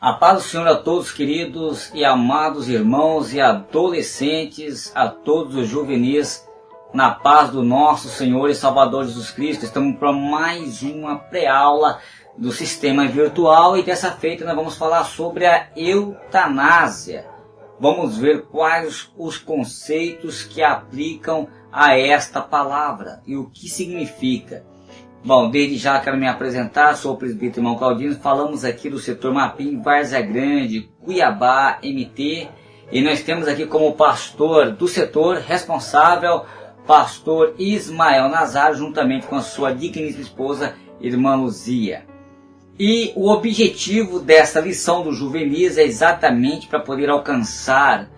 A paz do Senhor a todos, queridos e amados irmãos e adolescentes, a todos os juvenis, na paz do nosso Senhor e Salvador Jesus Cristo. Estamos para mais uma pré-aula do sistema virtual e dessa feita nós vamos falar sobre a eutanásia. Vamos ver quais os conceitos que aplicam a esta palavra e o que significa. Bom, desde já quero me apresentar, sou o presbítero irmão Claudino, falamos aqui do setor Mapim, Várzea Grande, Cuiabá, MT, e nós temos aqui como pastor do setor responsável, pastor Ismael Nazário, juntamente com a sua digníssima esposa, irmã Luzia. E o objetivo dessa lição do Juvenis é exatamente para poder alcançar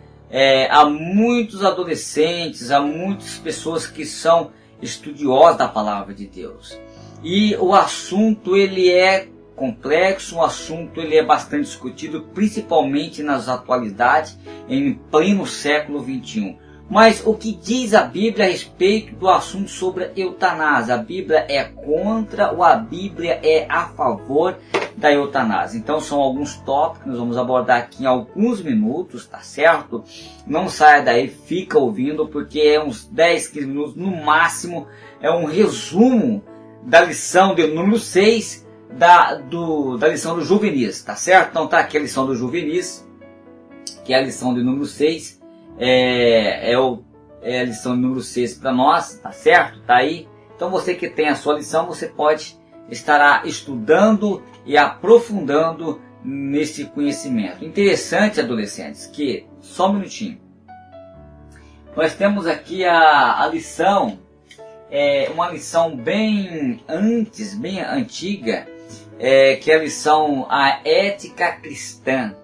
a muitos adolescentes, a muitas pessoas que são estudiosas da palavra de Deus. E o assunto ele é complexo, o assunto ele é bastante discutido, principalmente nas atualidades, em pleno século XXI. Mas o que diz a Bíblia a respeito do assunto sobre a eutanásia? A Bíblia é contra ou a Bíblia é a favor da eutanásia? Então são alguns tópicos que nós vamos abordar aqui em alguns minutos, tá certo? Não saia daí, fica ouvindo, porque é uns 10, 15 minutos no máximo, é um resumo da lição de número 6 da lição do Juvenis, tá certo? Então tá aqui a lição do Juvenis, que é a lição de número 6, é a lição de número 6 para nós, tá certo? Tá aí. Então você que tem a sua lição, você pode estar estudando e aprofundando nesse conhecimento. Interessante, adolescentes, que, só um minutinho, nós temos aqui a lição, uma lição bem antiga, que é a lição A Ética Cristã.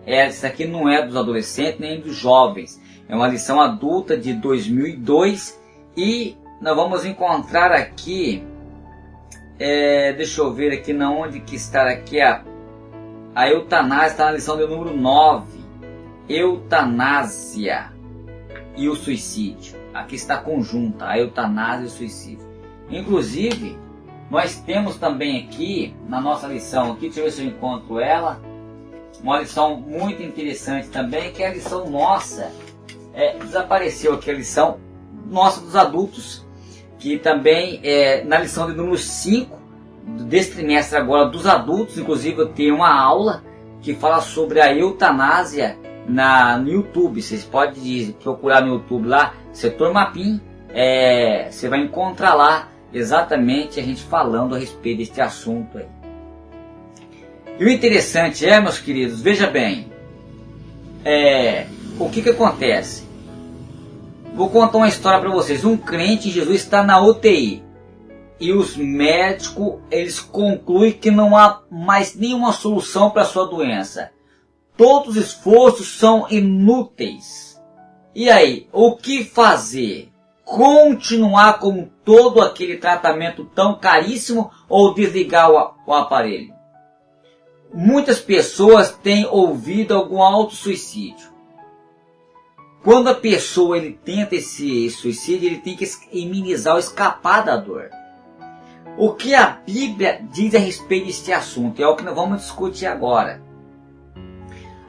Essa aqui não é dos adolescentes nem dos jovens, é uma lição adulta de 2002 e nós vamos encontrar aqui, deixa eu ver aqui na onde que está aqui a eutanásia, está na lição de número 9, eutanásia e o suicídio. Aqui está conjunta, a eutanásia e o suicídio. Inclusive, nós temos também aqui, na nossa lição aqui, deixa eu ver se eu encontro ela, uma lição muito interessante também, que é a lição nossa, desapareceu aqui a lição nossa dos adultos, que também na lição de número 5, desse trimestre agora dos adultos, inclusive eu tenho uma aula que fala sobre a eutanásia no YouTube. Vocês podem procurar no YouTube lá, Setor Mapim, você vai encontrar lá exatamente a gente falando a respeito deste assunto aí. E o interessante meus queridos, veja bem, o que acontece? Vou contar uma história para vocês. Um crente em Jesus está na UTI e os médicos eles concluem que não há mais nenhuma solução para a sua doença. Todos os esforços são inúteis. E aí, o que fazer? Continuar com todo aquele tratamento tão caríssimo ou desligar o aparelho? Muitas pessoas têm ouvido algum autossuicídio. Quando a pessoa ele tenta esse suicídio, ele tem que minimizar ou escapar da dor. O que a Bíblia diz a respeito deste assunto é o que nós vamos discutir agora.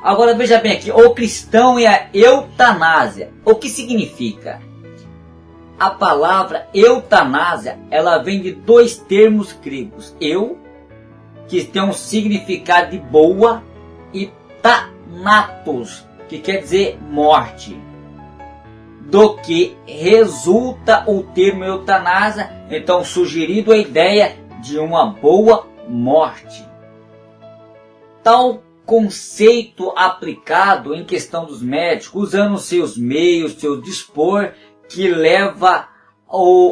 Agora veja bem aqui, o cristão e a eutanásia. O que significa? A palavra eutanásia, ela vem de dois termos gregos. Que tem um significado de boa, e thanatos, que quer dizer morte. Do que resulta o termo eutanásia, então sugerido a ideia de uma boa morte. Tal conceito aplicado em questão dos médicos, usando seus meios, seu dispor, que leva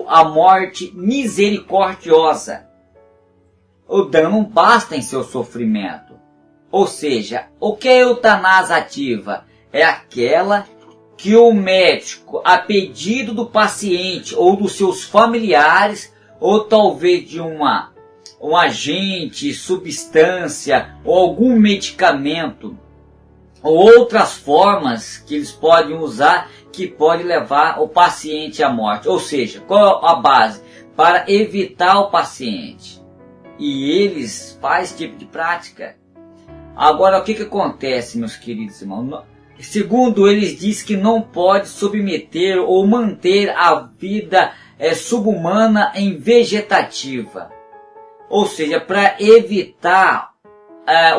à morte misericordiosa. O dano não basta em seu sofrimento. Ou seja, o que é eutanásia ativa? É aquela que o médico, a pedido do paciente ou dos seus familiares, ou talvez de um agente, substância ou algum medicamento, ou outras formas que eles podem usar que pode levar o paciente à morte. Ou seja, qual a base? Para evitar o paciente. E eles fazem esse tipo de prática. Agora, o que acontece, meus queridos irmãos? Segundo eles, diz que não pode submeter ou manter a vida subhumana em vegetativa. Ou seja, para evitar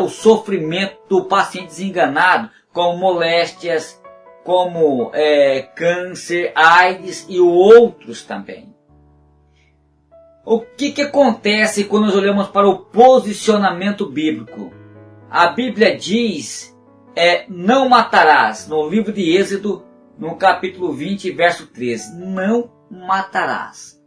o sofrimento do paciente desenganado, como moléstias, como câncer, AIDS e outros também. O que acontece quando nós olhamos para o posicionamento bíblico? A Bíblia diz, não matarás, no livro de Êxodo, no capítulo 20, verso 13, não matarás.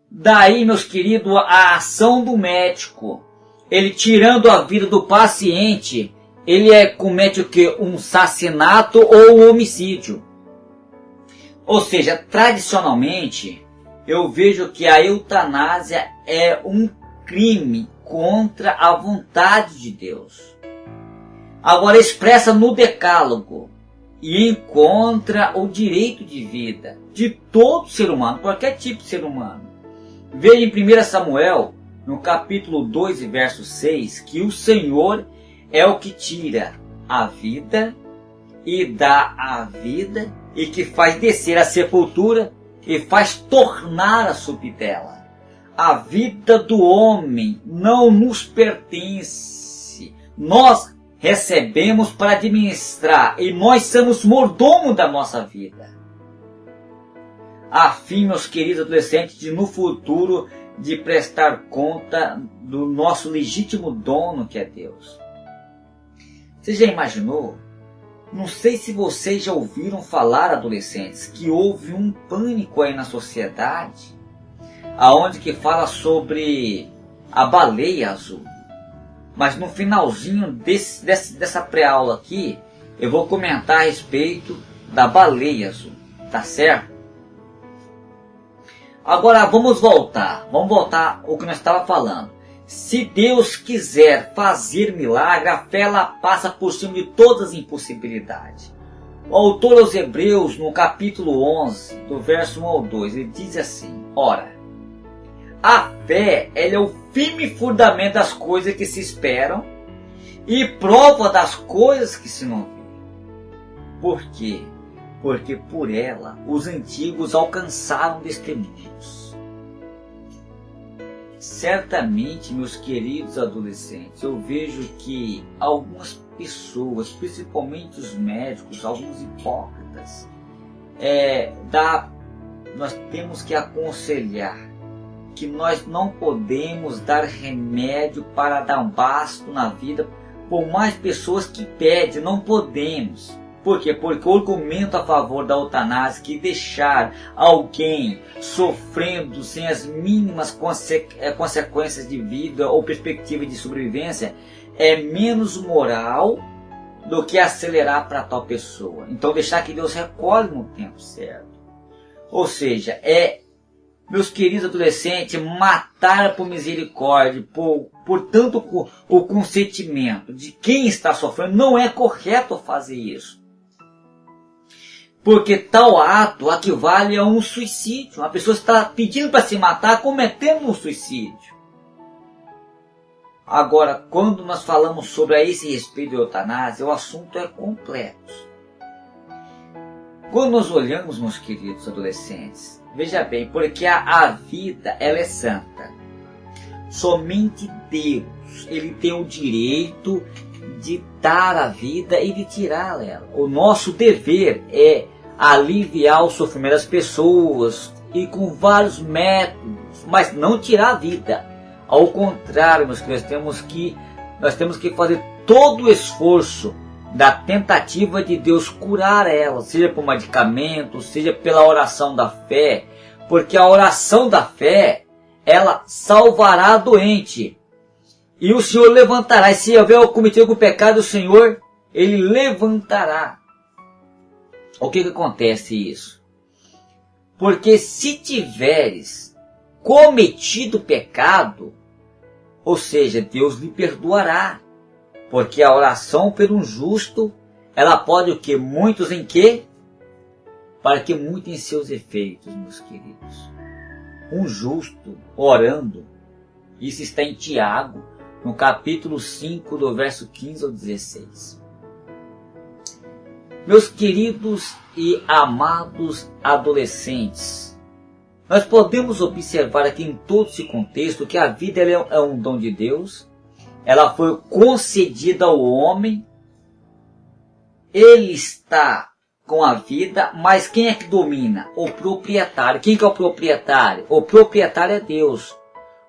Daí, meus queridos, a ação do médico, ele tirando a vida do paciente, ele comete o que? Um assassinato ou um homicídio. Ou seja, tradicionalmente, eu vejo que a eutanásia é um crime contra a vontade de Deus. Agora, expressa no decálogo e encontra o direito de vida de todo ser humano, qualquer tipo de ser humano. Veja em 1 Samuel, no capítulo 2 e verso 6, que o Senhor é o que tira a vida e dá a vida e que faz descer a sepultura e faz tornar a subir dela. A vida do homem não nos pertence. Nós recebemos para administrar e nós somos mordomo da nossa vida. A fim, meus queridos adolescentes, de no futuro de prestar conta do nosso legítimo dono que é Deus. Você já imaginou? Não sei se vocês já ouviram falar, adolescentes, que houve um pânico aí na sociedade, aonde que fala sobre a baleia azul. Mas no finalzinho dessa pré-aula aqui, eu vou comentar a respeito da baleia azul, tá certo? Agora vamos voltar ao que nós estávamos falando. Se Deus quiser fazer milagre, a fé ela passa por cima de todas as impossibilidades. O autor aos Hebreus, no capítulo 11, do verso 1 ao 2, ele diz assim: ora, a fé ela é o firme fundamento das coisas que se esperam e prova das coisas que se não vê. Por quê? Porque por ela os antigos alcançaram testemunhos. Certamente, meus queridos adolescentes, eu vejo que algumas pessoas, principalmente os médicos, alguns hipócritas, nós temos que aconselhar que nós não podemos dar remédio para dar um basto na vida, por mais pessoas que pedem, não podemos. Por quê? Porque o argumento a favor da eutanásia, que deixar alguém sofrendo sem as mínimas consequências de vida ou perspectiva de sobrevivência, é menos moral do que acelerar para tal pessoa. Então deixar que Deus recolhe no tempo certo. Ou seja, meus queridos adolescentes, matar por misericórdia, portanto o consentimento de quem está sofrendo, não é correto fazer isso. Porque tal ato equivale a um suicídio. A pessoa está pedindo para se matar, cometendo um suicídio. Agora, quando nós falamos sobre esse respeito da eutanásia, o assunto é completo. Quando nós olhamos, meus queridos adolescentes, veja bem, porque a vida ela é santa. Somente Deus, ele tem o direito de dar a vida e de tirá-la. O nosso dever é aliviar o sofrimento das pessoas e com vários métodos, mas não tirar a vida. Ao contrário, nós temos que fazer todo o esforço da tentativa de Deus curar ela, seja por medicamento, seja pela oração da fé, porque a oração da fé, ela salvará a doente. E o Senhor levantará. E se houver cometido algum pecado, o Senhor, ele levantará. O que acontece isso? Porque se tiveres cometido pecado, ou seja, Deus lhe perdoará. Porque a oração por um justo, ela pode o quê? Muitos em quê? Para que muito em seus efeitos, meus queridos. Um justo orando, isso está em Tiago, no capítulo 5, do verso 15 ao 16. Meus queridos e amados adolescentes, nós podemos observar aqui em todo esse contexto que a vida é um dom de Deus, ela foi concedida ao homem, ele está com a vida, mas quem é que domina? O proprietário. Quem que é o proprietário? O proprietário é Deus.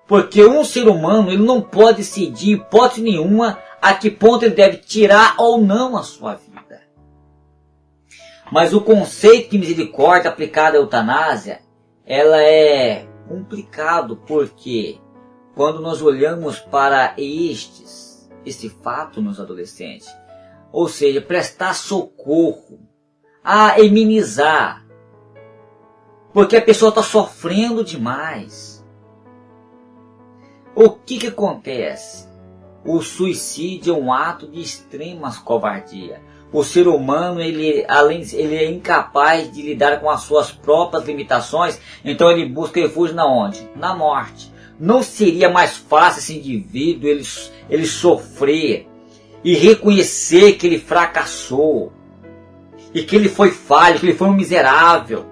Porque um ser humano ele não pode decidir, em hipótese nenhuma, a que ponto ele deve tirar ou não a sua vida. Mas o conceito de misericórdia aplicado à eutanásia, ela é complicado, porque quando nós olhamos para esse fato nos adolescentes, ou seja, prestar socorro, a amenizar, porque a pessoa está sofrendo demais. O que acontece? O suicídio é um ato de extrema covardia. O ser humano ele é incapaz de lidar com as suas próprias limitações, então ele busca refúgio na onde? Na morte. Não seria mais fácil esse indivíduo ele sofrer e reconhecer que ele fracassou, e que ele foi falho, que ele foi um miserável,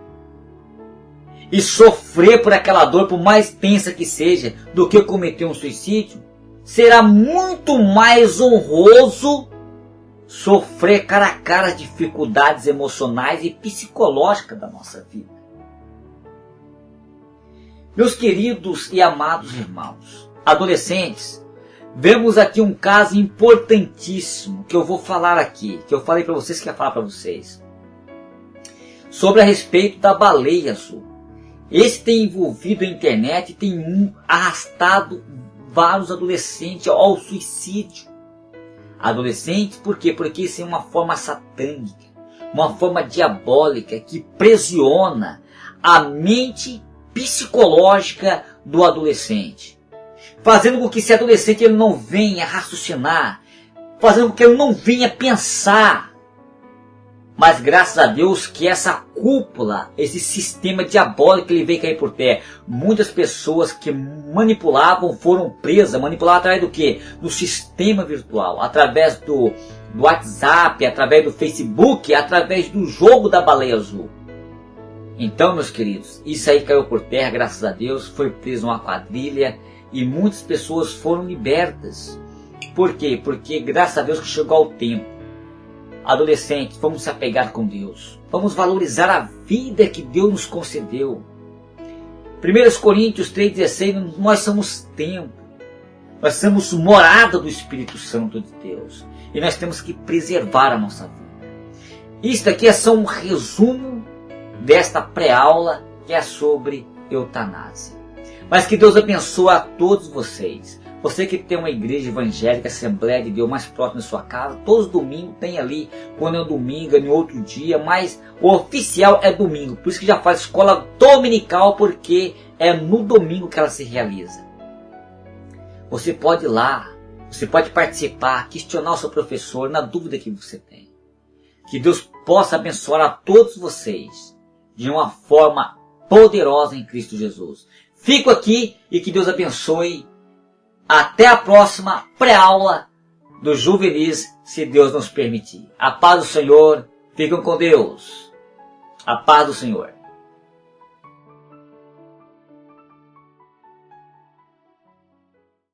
e sofrer por aquela dor, por mais tensa que seja, do que cometer um suicídio? Será muito mais honroso sofrer cara a cara as dificuldades emocionais e psicológicas da nossa vida. Meus queridos e amados irmãos, adolescentes, vemos aqui um caso importantíssimo que eu vou falar aqui, que eu falei para vocês, que ia falar para vocês, sobre a respeito da baleia azul. Esse tem envolvido a internet e tem arrastado vários adolescentes ao suicídio. Adolescentes, por quê? Porque isso é uma forma satânica, uma forma diabólica que pressiona a mente psicológica do adolescente, fazendo com que esse adolescente ele não venha raciocinar, fazendo com que ele não venha pensar. Mas graças a Deus que essa cúpula, esse sistema diabólico, ele veio cair por terra. Muitas pessoas que manipulavam foram presas. Manipulavam através do quê? Do sistema virtual, através do WhatsApp, através do Facebook, através do jogo da baleia azul. Então, meus queridos, isso aí caiu por terra, graças a Deus. Foi preso uma quadrilha e muitas pessoas foram libertas. Por quê? Porque graças a Deus que chegou o tempo. Adolescentes, vamos se apegar com Deus. Vamos valorizar a vida que Deus nos concedeu. 1 Coríntios 3,16, nós somos templo. Nós somos morada do Espírito Santo de Deus. E nós temos que preservar a nossa vida. Isto aqui é só um resumo desta pré-aula que é sobre eutanásia. Mas que Deus abençoe a todos vocês. Você que tem uma igreja evangélica, Assembleia de Deus mais próxima da sua casa, todos os domingos tem ali, quando é um domingo, é em outro dia, mas o oficial é domingo. Por isso que já faz escola dominical, porque é no domingo que ela se realiza. Você pode ir lá, você pode participar, questionar o seu professor na dúvida que você tem. Que Deus possa abençoar a todos vocês de uma forma poderosa em Cristo Jesus. Fico aqui e que Deus abençoe. Até a próxima pré-aula do Juvenis, se Deus nos permitir. A paz do Senhor, fiquem com Deus. A paz do Senhor.